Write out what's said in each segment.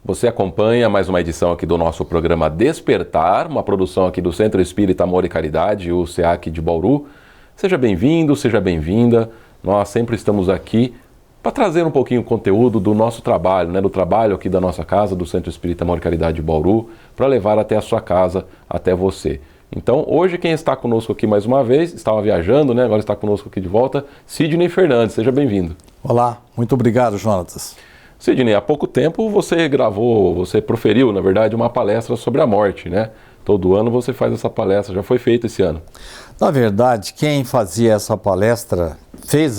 Você acompanha mais uma edição aqui do nosso programa Despertar, uma produção aqui do Centro Espírita Amor e Caridade, o SEAC de Bauru. Seja bem-vindo, seja bem-vinda. Nós sempre estamos aqui para trazer um pouquinho o conteúdo do nosso trabalho, do trabalho aqui da nossa casa, do Centro Espírita Amor e Caridade de Bauru, para levar até a sua casa, até você. Então, hoje quem está conosco aqui mais uma vez, estava viajando, agora está conosco aqui de volta, Sidney Fernandes. Seja bem-vindo. Olá, muito obrigado, Jonatas. Sidney, há pouco tempo você proferiu, na verdade, uma palestra sobre a morte, Todo ano você faz essa palestra, já foi feita esse ano. Na verdade, quem fez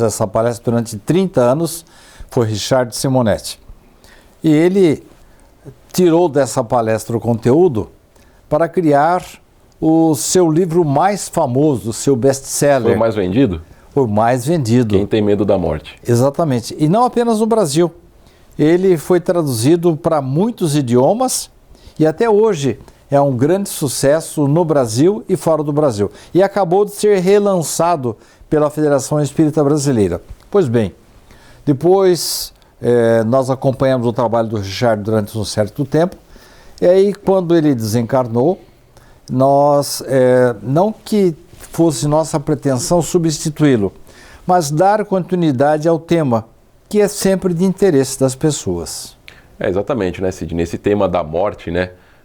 essa palestra durante 30 anos, foi Richard Simonetti. E ele tirou dessa palestra o conteúdo para criar o seu livro mais famoso, o seu best-seller. Foi o mais vendido? O mais vendido. Quem tem medo da morte. Exatamente. E não apenas no Brasil. Ele foi traduzido para muitos idiomas e até hoje é um grande sucesso no Brasil e fora do Brasil. E acabou de ser relançado pela Federação Espírita Brasileira. Pois bem, depois nós acompanhamos o trabalho do Richard durante um certo tempo. E aí, quando ele desencarnou, nós, não que fosse nossa pretensão substituí-lo, mas dar continuidade ao tema, que é sempre de interesse das pessoas. Exatamente, Sidney? Esse tema da morte,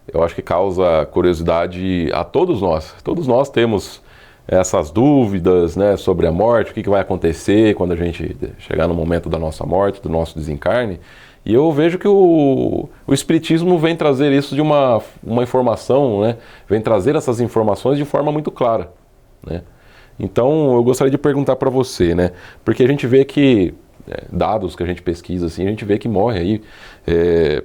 eu acho que causa curiosidade a todos nós. Todos nós temos essas dúvidas, sobre a morte, o que vai acontecer quando a gente chegar no momento da nossa morte, do nosso desencarne. E eu vejo que o Espiritismo vem trazer isso de uma informação, vem trazer essas informações de forma muito clara, Então, eu gostaria de perguntar para você, porque a gente vê que, dados que a gente pesquisa, assim, a gente vê que morre aí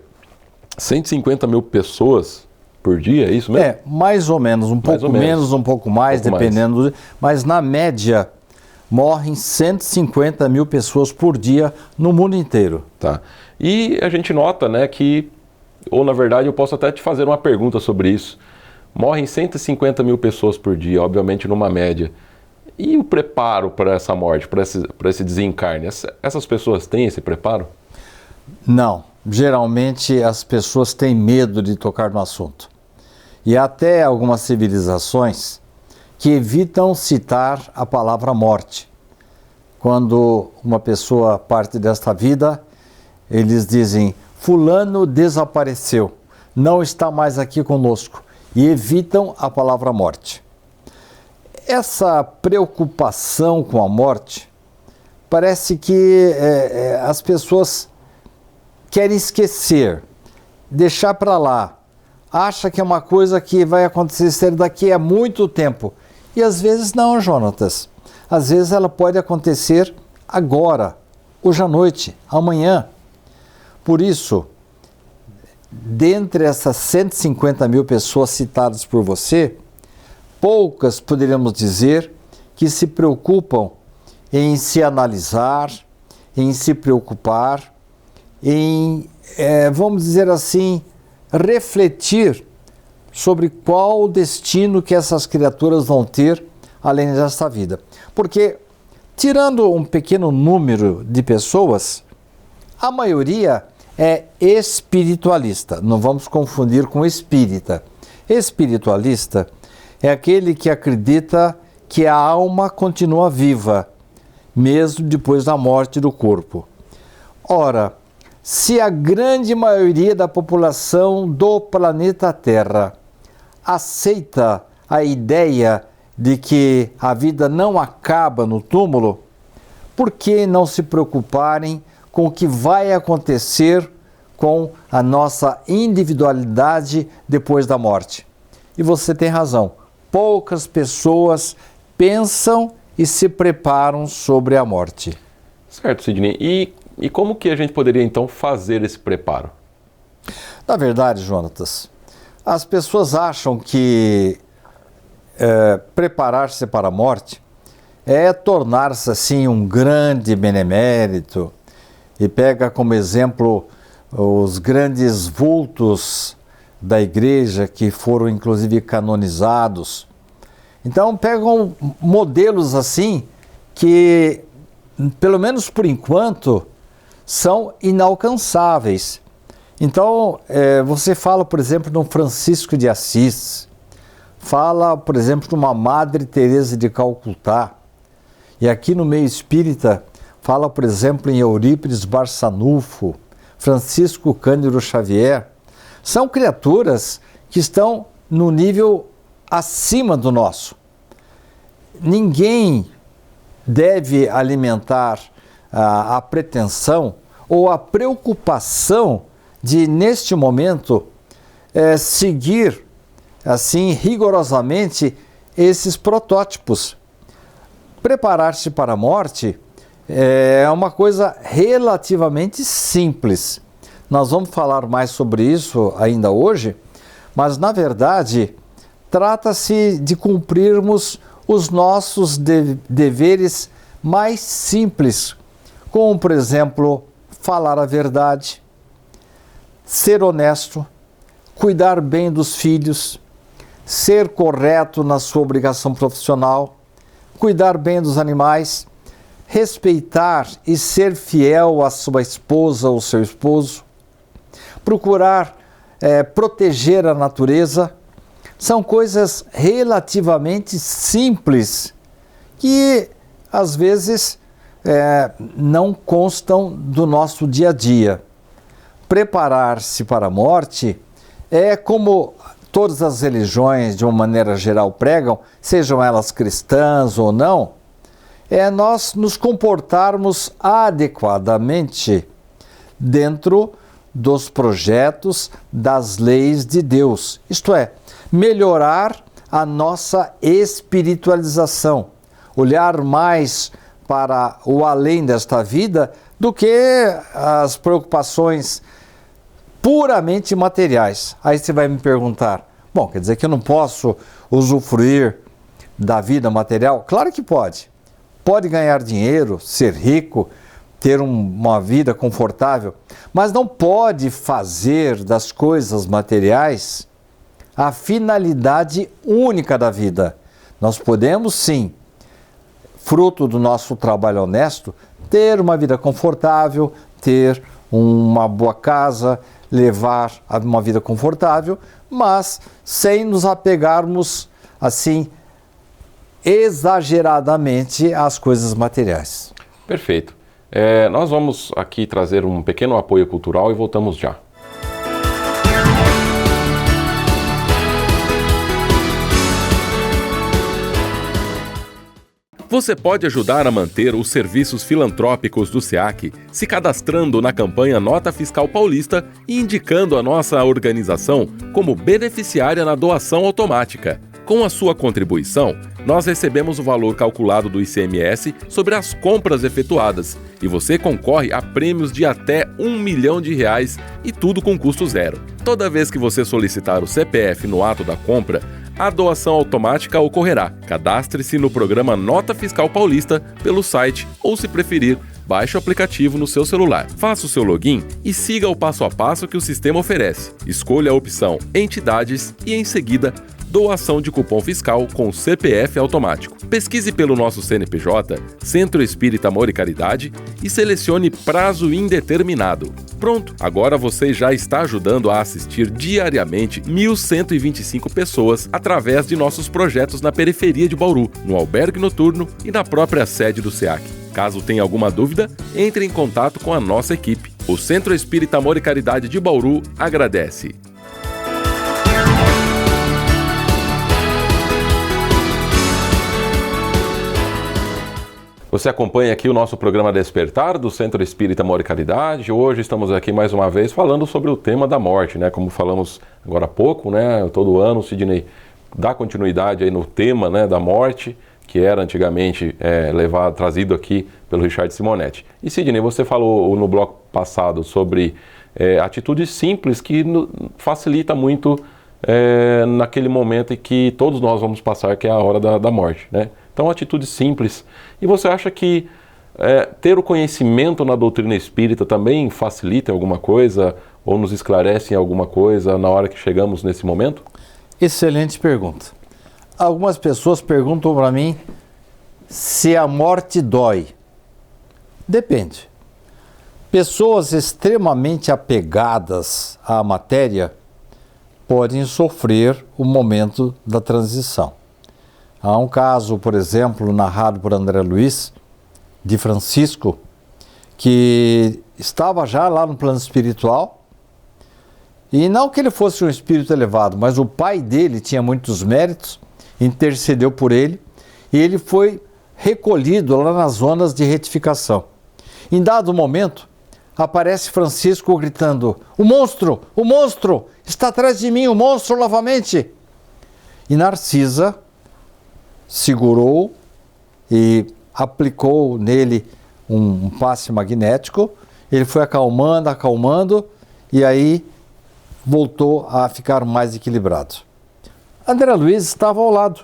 150 mil pessoas por dia, é isso mesmo? Mais ou menos, um pouco menos, um pouco mais, dependendo. Mas, na média, morrem 150 mil pessoas por dia no mundo inteiro. Tá. E a gente nota, que, ou na verdade eu posso até te fazer uma pergunta sobre isso. Morrem 150 mil pessoas por dia, obviamente numa média. E o preparo para essa morte, para esse desencarne? Essas pessoas têm esse preparo? Não. Geralmente as pessoas têm medo de tocar no assunto. E até algumas civilizações que evitam citar a palavra morte. Quando uma pessoa parte desta vida, eles dizem, fulano desapareceu, não está mais aqui conosco, e evitam a palavra morte. Essa preocupação com a morte, parece que as pessoas querem esquecer, deixar para lá, acha que é uma coisa que vai acontecer daqui a muito tempo. E às vezes não, Jonatas. Às vezes ela pode acontecer agora, hoje à noite, amanhã. Por isso, dentre essas 150 mil pessoas citadas por você, poucas poderíamos dizer que se preocupam em se analisar, em se preocupar, em, vamos dizer assim, refletir sobre qual o destino que essas criaturas vão ter além desta vida. Porque, tirando um pequeno número de pessoas, a maioria é espiritualista. Não vamos confundir com espírita. Espiritualista é aquele que acredita que a alma continua viva, mesmo depois da morte do corpo. Ora, se a grande maioria da população do planeta Terra aceita a ideia de que a vida não acaba no túmulo, por que não se preocuparem com o que vai acontecer com a nossa individualidade depois da morte? E você tem razão, poucas pessoas pensam e se preparam sobre a morte. Certo, Sidney. E como que a gente poderia então fazer esse preparo? Na verdade, Jonatas, as pessoas acham que preparar-se para a morte é tornar-se assim um grande benemérito e pega como exemplo os grandes vultos da igreja que foram inclusive canonizados. Então pegam modelos assim que, pelo menos por enquanto, são inalcançáveis Então, você fala, por exemplo, de um Francisco de Assis, fala, por exemplo, de uma Madre Teresa de Calcutá, e aqui no meio espírita fala, por exemplo, em Eurípides Barçanufo, Francisco Cândido Xavier. São criaturas que estão no nível acima do nosso. Ninguém deve alimentar a pretensão ou a preocupação de, neste momento, seguir assim rigorosamente esses protótipos. Preparar-se para a morte é uma coisa relativamente simples. Nós vamos falar mais sobre isso ainda hoje, mas na verdade trata-se de cumprirmos os nossos deveres mais simples, como, por exemplo, falar a verdade, ser honesto, cuidar bem dos filhos, ser correto na sua obrigação profissional, cuidar bem dos animais, respeitar e ser fiel à sua esposa ou seu esposo, procurar proteger a natureza. São coisas relativamente simples que às vezes não constam do nosso dia a dia. Preparar-se para a morte é como todas as religiões, de uma maneira geral, pregam, sejam elas cristãs ou não, é nós nos comportarmos adequadamente dentro dos projetos, das leis de Deus. Isto é, melhorar a nossa espiritualização, olhar mais para o além desta vida do que as preocupações puramente materiais. Aí você vai me perguntar, bom, quer dizer que eu não posso usufruir da vida material? Claro que pode. Pode ganhar dinheiro, ser rico, ter uma vida confortável, mas não pode fazer das coisas materiais a finalidade única da vida. Nós podemos sim, fruto do nosso trabalho honesto, ter uma vida confortável, ter uma boa casa, levar uma vida confortável, mas sem nos apegarmos assim exageradamente às coisas materiais. Perfeito. Nós vamos aqui trazer um pequeno apoio cultural e voltamos já. Você pode ajudar a manter os serviços filantrópicos do SEAC se cadastrando na campanha Nota Fiscal Paulista e indicando a nossa organização como beneficiária na doação automática. Com a sua contribuição, nós recebemos o valor calculado do ICMS sobre as compras efetuadas e você concorre a prêmios de até R$1 milhão e tudo com custo zero. Toda vez que você solicitar o CPF no ato da compra, a doação automática ocorrerá. Cadastre-se no programa Nota Fiscal Paulista pelo site ou, se preferir, baixe o aplicativo no seu celular. Faça o seu login e siga o passo a passo que o sistema oferece. Escolha a opção Entidades e, em seguida, Doação de cupom fiscal com CPF automático. Pesquise pelo nosso CNPJ, Centro Espírita Amor e Caridade, e selecione prazo indeterminado. Pronto! Agora você já está ajudando a assistir diariamente 1.125 pessoas através de nossos projetos na periferia de Bauru, no albergue noturno e na própria sede do SEAC. Caso tenha alguma dúvida, entre em contato com a nossa equipe. O Centro Espírita Amor e Caridade de Bauru agradece. Você acompanha aqui o nosso programa Despertar do Centro Espírita Amor e Caridade. Hoje estamos aqui mais uma vez falando sobre o tema da morte, né? Como falamos agora há pouco, né? Todo ano o Sidney dá continuidade aí no tema, né, da morte, que era antigamente trazido aqui pelo Richard Simonetti. E Sidney, você falou no bloco passado sobre atitudes simples que facilita muito naquele momento em que todos nós vamos passar, que é a hora da morte, né? Então, atitudes simples. E você acha que ter o conhecimento na doutrina espírita também facilita em alguma coisa ou nos esclarece em alguma coisa na hora que chegamos nesse momento? Excelente pergunta. Algumas pessoas perguntam para mim se a morte dói. Depende. Pessoas extremamente apegadas à matéria podem sofrer o momento da transição. Há um caso, por exemplo, narrado por André Luiz, de Francisco, que estava já lá no plano espiritual, e não que ele fosse um espírito elevado, mas o pai dele tinha muitos méritos, intercedeu por ele, e ele foi recolhido lá nas zonas de retificação. Em dado momento, aparece Francisco gritando: o monstro está atrás de mim, o monstro novamente. E Narcisa segurou e aplicou nele um passe magnético. Ele foi acalmando, e aí voltou a ficar mais equilibrado. André Luiz estava ao lado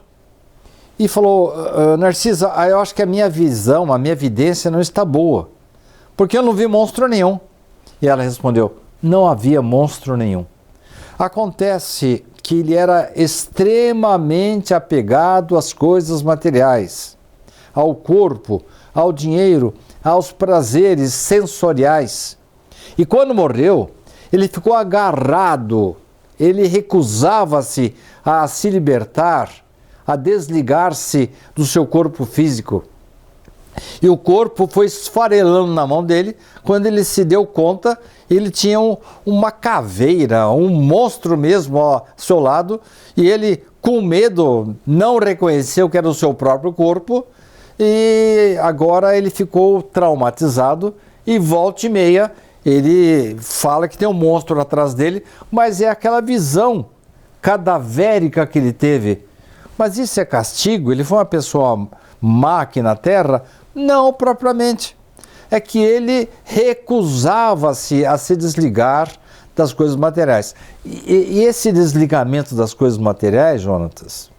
e falou: Narcisa, eu acho que a minha visão, a minha vidência não está boa, porque eu não vi monstro nenhum. E ela respondeu: não havia monstro nenhum. Acontece que ele era extremamente apegado às coisas materiais, ao corpo, ao dinheiro, aos prazeres sensoriais. E quando morreu, ele ficou agarrado, ele recusava-se a se libertar, a desligar-se do seu corpo físico. E o corpo foi esfarelando na mão dele. Quando ele se deu conta, ele tinha uma caveira, um monstro mesmo ao seu lado, e ele, com medo, não reconheceu que era o seu próprio corpo, e agora ele ficou traumatizado, e volta e meia ele fala que tem um monstro atrás dele, mas é aquela visão cadavérica que ele teve. Mas isso é castigo? Ele foi uma pessoa má aqui na Terra? Não, propriamente. É que ele recusava-se a se desligar das coisas materiais. E esse desligamento das coisas materiais, Jonatas,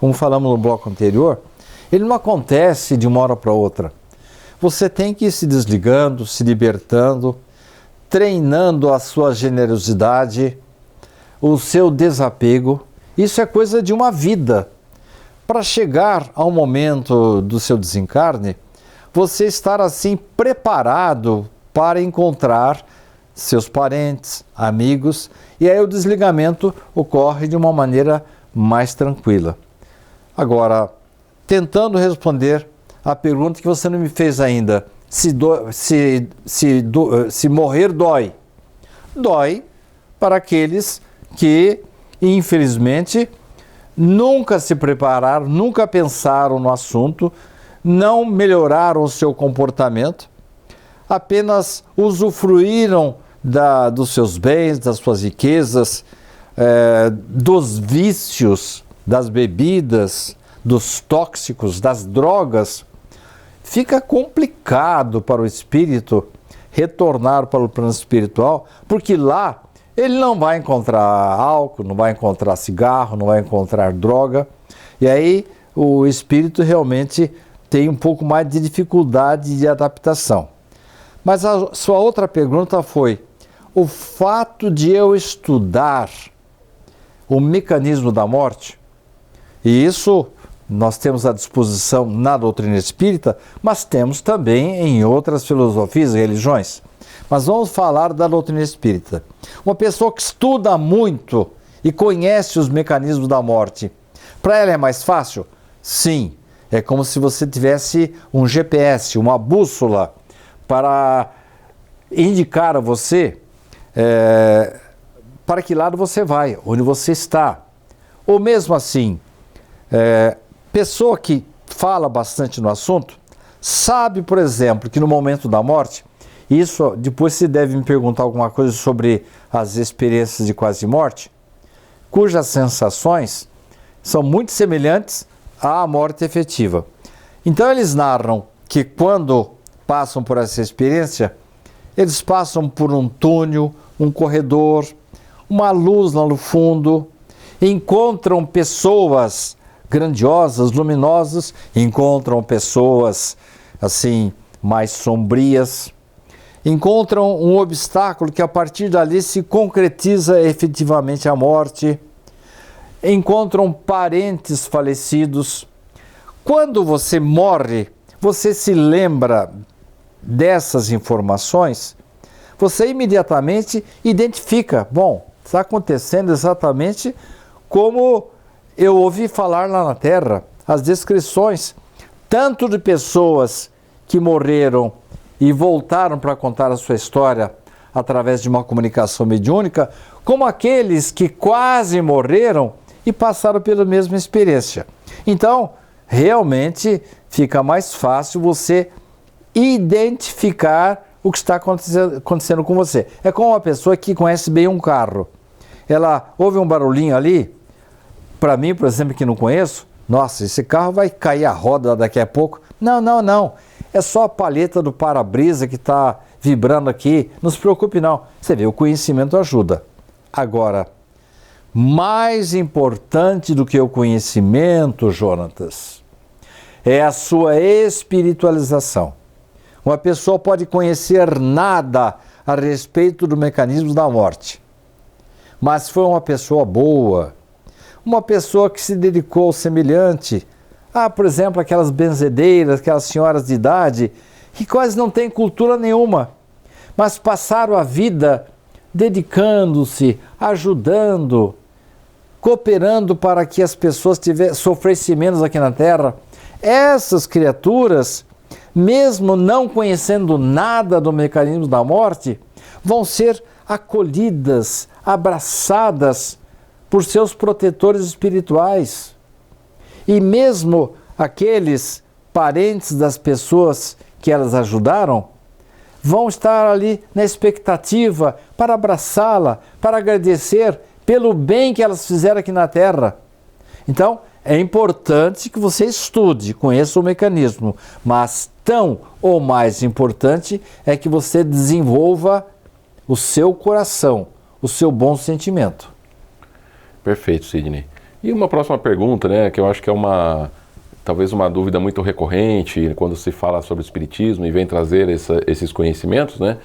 como falamos no bloco anterior, ele não acontece de uma hora para outra. Você tem que ir se desligando, se libertando, treinando a sua generosidade, o seu desapego. Isso é coisa de uma vida. Para chegar ao momento do seu desencarne, você estar assim preparado para encontrar seus parentes, amigos, e aí o desligamento ocorre de uma maneira mais tranquila. Agora, tentando responder a pergunta que você não me fez ainda, se morrer dói. Dói para aqueles que, infelizmente, nunca se prepararam, nunca pensaram no assunto, não melhoraram o seu comportamento, apenas usufruíram dos seus bens, das suas riquezas, dos vícios, das bebidas, dos tóxicos, das drogas. Fica complicado para o espírito retornar para o plano espiritual, porque lá ele não vai encontrar álcool, não vai encontrar cigarro, não vai encontrar droga, e aí o espírito realmente tem um pouco mais de dificuldade de adaptação. Mas a sua outra pergunta foi: o fato de eu estudar o mecanismo da morte, e isso nós temos à disposição na doutrina espírita, mas temos também em outras filosofias e religiões. Mas vamos falar da doutrina espírita. Uma pessoa que estuda muito e conhece os mecanismos da morte, para ela é mais fácil? Sim. É como se você tivesse um GPS, uma bússola, para indicar a você para que lado você vai, onde você está. Ou mesmo assim, pessoa que fala bastante no assunto, sabe, por exemplo, que no momento da morte, isso depois você deve me perguntar alguma coisa sobre as experiências de quase morte, cujas sensações são muito semelhantes à morte efetiva. Então eles narram que quando passam por essa experiência, eles passam por um túnel, um corredor, uma luz lá no fundo, encontram pessoas grandiosas, luminosas, encontram pessoas assim mais sombrias, encontram um obstáculo que a partir dali se concretiza efetivamente a morte, encontram parentes falecidos. Quando você morre, você se lembra dessas informações você imediatamente identifica, bom, está acontecendo exatamente como eu ouvi falar lá na Terra, as descrições, tanto de pessoas que morreram e voltaram para contar a sua história através de uma comunicação mediúnica, como aqueles que quase morreram e passaram pela mesma experiência. Então, realmente fica mais fácil você identificar o que está acontecendo com você. É como uma pessoa que conhece bem um carro. Ela ouve um barulhinho ali, para mim, por exemplo, que não conheço, nossa, esse carro vai cair a roda daqui a pouco. Não. É só a palheta do para-brisa que está vibrando aqui. Não se preocupe não. Você vê, o conhecimento ajuda. Agora, mais importante do que o conhecimento, Jonatas, é a sua espiritualização. Uma pessoa pode conhecer nada a respeito do mecanismo da morte, mas foi uma pessoa boa, uma pessoa que se dedicou ao semelhante, por exemplo, aquelas benzedeiras, aquelas senhoras de idade, que quase não têm cultura nenhuma, mas passaram a vida dedicando-se, ajudando, cooperando para que as pessoas sofressem menos aqui na Terra. Essas criaturas, mesmo não conhecendo nada do mecanismo da morte, vão ser acolhidas, abraçadas por seus protetores espirituais. E mesmo aqueles parentes das pessoas que elas ajudaram, vão estar ali na expectativa para abraçá-la, para agradecer pelo bem que elas fizeram aqui na Terra. Então, é importante que você estude, conheça o mecanismo, mas tão ou mais importante é que você desenvolva o seu coração, o seu bom sentimento. Perfeito, Sidney. E uma próxima pergunta, né, que eu acho que é talvez uma dúvida muito recorrente quando se fala sobre o espiritismo e vem trazer esses conhecimentos, né?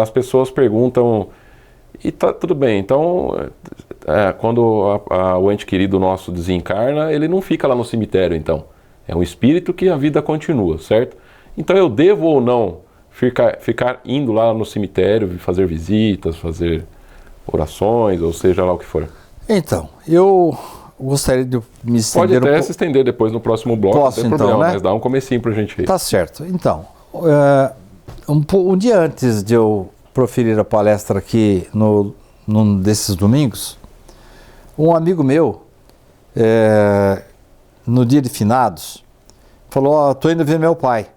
As pessoas perguntam, e tá tudo bem, então quando o ente querido nosso desencarna, ele não fica lá no cemitério, então. É um espírito que a vida continua, certo? Então eu devo ou não ficar indo lá no cemitério, fazer visitas, fazer orações, ou seja lá o que for? Então, eu gostaria de me estender... Pode até se estender depois no próximo bloco, Posso, não tem então, problema, né? Mas dá um comecinho pra gente aí. Tá certo. Então, um dia antes de eu proferir a palestra aqui num desses domingos, um amigo meu, no dia de finados, falou, tô indo ver meu pai.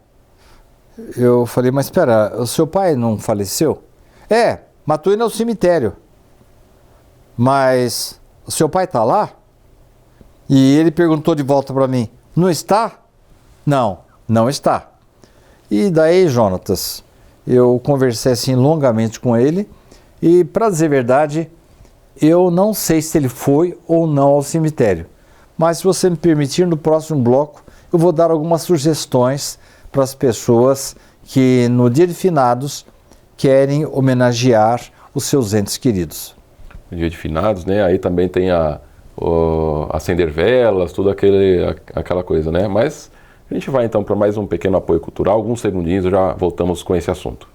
Eu falei, mas espera, o seu pai não faleceu? Mas tô indo ao cemitério. Mas o seu pai está lá? E ele perguntou de volta para mim, não está? Não está. E daí, Jonatas, eu conversei assim longamente com ele e, para dizer a verdade, eu não sei se ele foi ou não ao cemitério. Mas se você me permitir, no próximo bloco, eu vou dar algumas sugestões para as pessoas que no dia de finados querem homenagear os seus entes queridos. No dia de finados, né? Aí também tem acender velas, tudo aquela coisa, né? Mas a gente vai então para mais um pequeno apoio cultural, alguns segundinhos, já voltamos com esse assunto.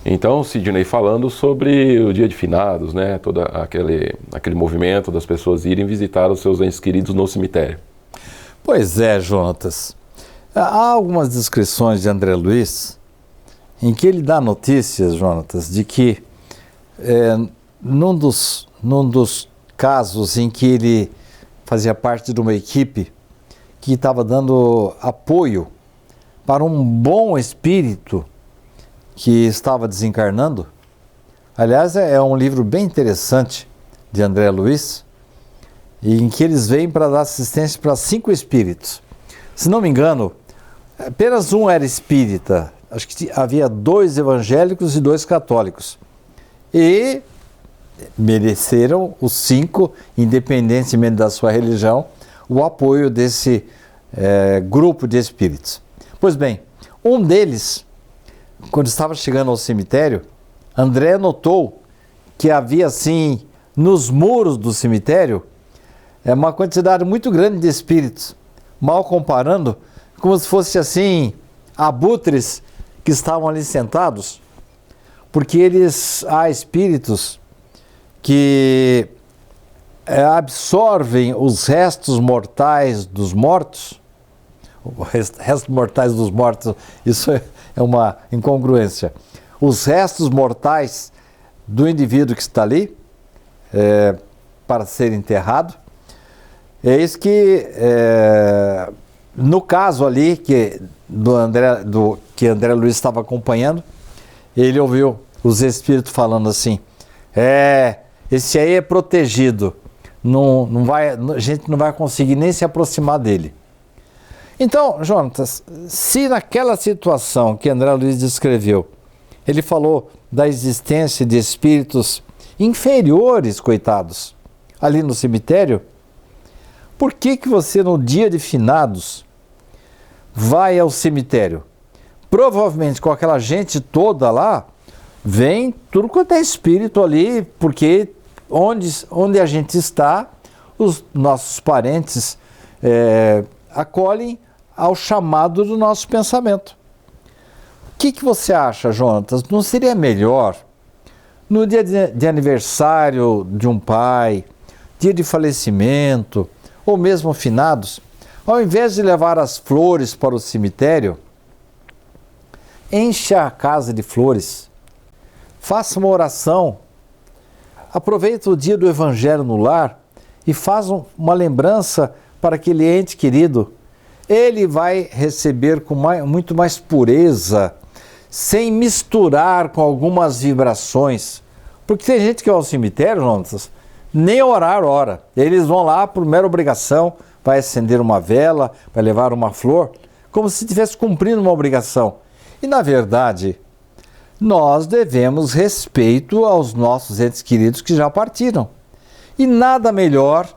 Então, Sidney, falando sobre o dia de finados, né, todo aquele movimento das pessoas irem visitar os seus entes queridos no cemitério. Pois é, Jonatas. Há algumas descrições de André Luiz em que ele dá notícias, Jonatas, de que num dos casos em que ele fazia parte de uma equipe que estava dando apoio para um bom espírito que estava desencarnando. Aliás, é um livro bem interessante de André Luiz, em que eles vêm para dar assistência para 5 espíritos. Se não me engano, apenas um era espírita. Acho que havia 2 evangélicos e 2 católicos. E mereceram os 5, independentemente da sua religião, o apoio desse grupo de espíritos. Pois bem, um deles, quando estava chegando ao cemitério, André notou que havia assim, nos muros do cemitério, uma quantidade muito grande de espíritos, mal comparando, como se fosse assim, abutres que estavam ali sentados, porque há espíritos que absorvem os restos mortais dos mortos. Restos mortais dos mortos, isso é uma incongruência. Os restos mortais do indivíduo que está ali para ser enterrado. É isso que, no caso ali que André Luiz estava acompanhando, ele ouviu os espíritos falando assim: esse aí é protegido, a gente não vai conseguir nem se aproximar dele. Então, Jonatas, se naquela situação que André Luiz descreveu, ele falou da existência de espíritos inferiores, coitados, ali no cemitério, por que você no dia de finados vai ao cemitério? Provavelmente com aquela gente toda lá, vem tudo quanto é espírito ali, porque onde a gente está, os nossos parentes acolhem ao chamado do nosso pensamento. O que você acha, Jonatas? Não seria melhor, no dia de aniversário de um pai, dia de falecimento, ou mesmo finados, ao invés de levar as flores para o cemitério, encha a casa de flores, faça uma oração, aproveita o dia do Evangelho no lar e faz uma lembrança para aquele ente querido. Ele vai receber com muito mais pureza, sem misturar com algumas vibrações. Porque tem gente que vai ao cemitério, Jonatas, nem orar ora. Eles vão lá por mera obrigação, vai acender uma vela, vai levar uma flor, como se estivesse cumprindo uma obrigação. E na verdade, nós devemos respeito aos nossos entes queridos que já partiram. E nada melhor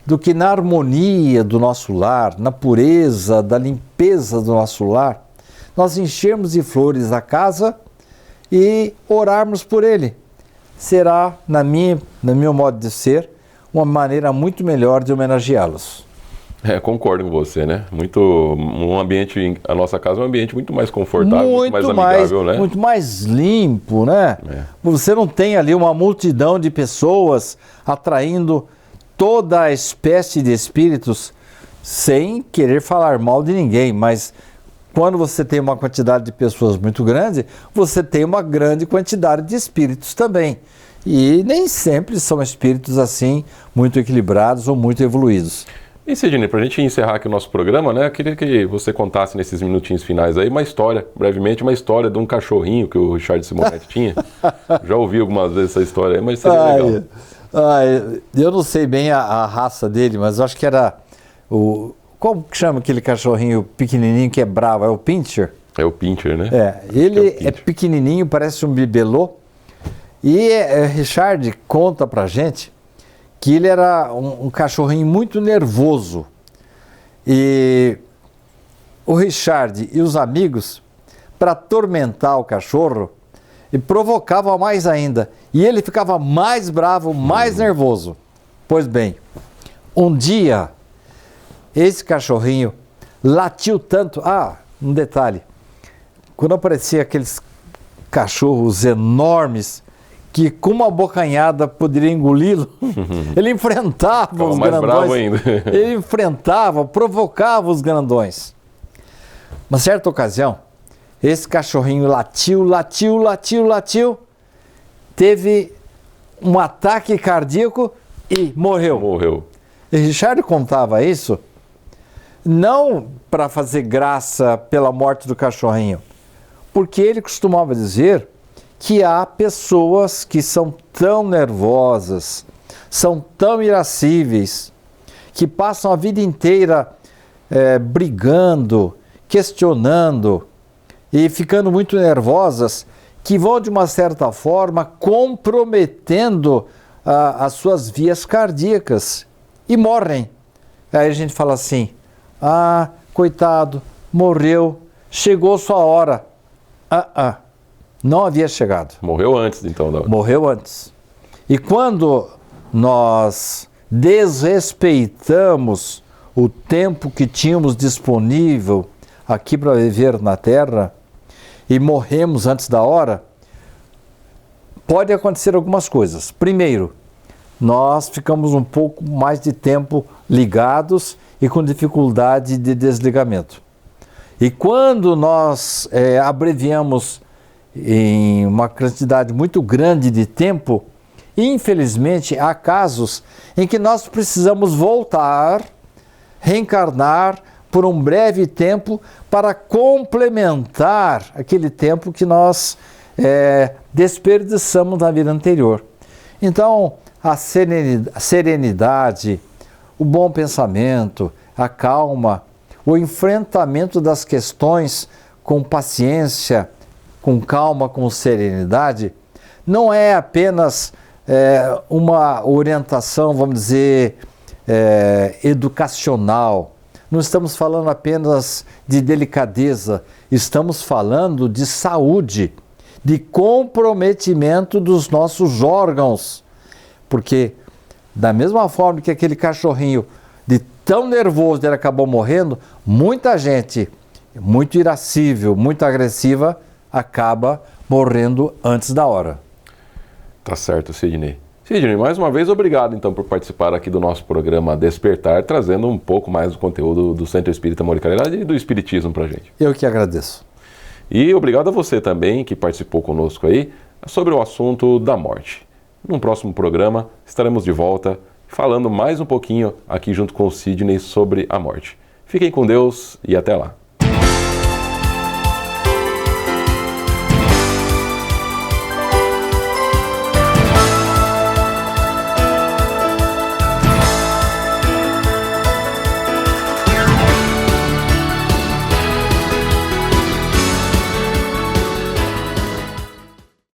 do que na harmonia do nosso lar, na pureza, da limpeza do nosso lar, nós enchermos de flores a casa e orarmos por ele. Será, no meu modo de ser, uma maneira muito melhor de homenageá-los. Concordo com você, né? A nossa casa é um ambiente muito mais confortável, muito mais amigável, né? Muito mais limpo, né? Você não tem ali uma multidão de pessoas atraindo toda a espécie de espíritos, sem querer falar mal de ninguém, mas quando você tem uma quantidade de pessoas muito grande, você tem uma grande quantidade de espíritos também. E nem sempre são espíritos assim, muito equilibrados ou muito evoluídos. E Sidney, para a gente encerrar aqui o nosso programa, né, eu queria que você contasse nesses minutinhos finais aí brevemente uma história de um cachorrinho que o Richard Simonetti tinha. Já ouvi algumas vezes essa história aí, mas seria legal. Eu não sei bem a raça dele, mas eu acho que era como que chama aquele cachorrinho pequenininho que é bravo? É o Pinscher? É o Pinscher, né? Ele é pequenininho, parece um bibelô. E Richard conta pra gente que ele era um cachorrinho muito nervoso. E o Richard e os amigos, para atormentar o cachorro, e provocava mais ainda. E ele ficava mais bravo, mais nervoso. Pois bem, um dia, esse cachorrinho latiu tanto. Um detalhe. Quando aparecia aqueles cachorros enormes, que com uma bocanhada poderia engoli-lo, ele enfrentava os grandões. Bravo ainda. Ele provocava os grandões. Uma certa ocasião, esse cachorrinho latiu, teve um ataque cardíaco e morreu. Morreu. E Richard contava isso não para fazer graça pela morte do cachorrinho, porque ele costumava dizer que há pessoas que são tão nervosas, são tão irascíveis, que passam a vida inteira brigando, questionando e ficando muito nervosas, que vão de uma certa forma comprometendo as suas vias cardíacas e morrem. Aí a gente fala assim, coitado, morreu, chegou sua hora. Não havia chegado. Morreu antes, então. Morreu antes. E quando nós desrespeitamos o tempo que tínhamos disponível aqui para viver na Terra e morremos antes da hora, pode acontecer algumas coisas. Primeiro, nós ficamos um pouco mais de tempo ligados e com dificuldade de desligamento. E quando nós abreviamos em uma quantidade muito grande de tempo, infelizmente há casos em que nós precisamos voltar, reencarnar por um breve tempo para complementar aquele tempo que nós desperdiçamos na vida anterior. Então, a serenidade, o bom pensamento, a calma, o enfrentamento das questões com paciência, com calma, com serenidade, não é apenas uma orientação, vamos dizer, educacional. Não estamos falando apenas de delicadeza, estamos falando de saúde, de comprometimento dos nossos órgãos. Porque, da mesma forma que aquele cachorrinho, de tão nervoso, ele acabou morrendo, muita gente, muito irascível, muito agressiva, acaba morrendo antes da hora. Tá certo, Sidney. Sidney, mais uma vez, obrigado então por participar aqui do nosso programa Despertar, trazendo um pouco mais do conteúdo do Centro Espírita Moricalidade e do Espiritismo pra gente. Eu que agradeço. E obrigado a você também que participou conosco aí sobre o assunto da morte. Num próximo programa estaremos de volta falando mais um pouquinho aqui junto com o Sidney sobre a morte. Fiquem com Deus e até lá.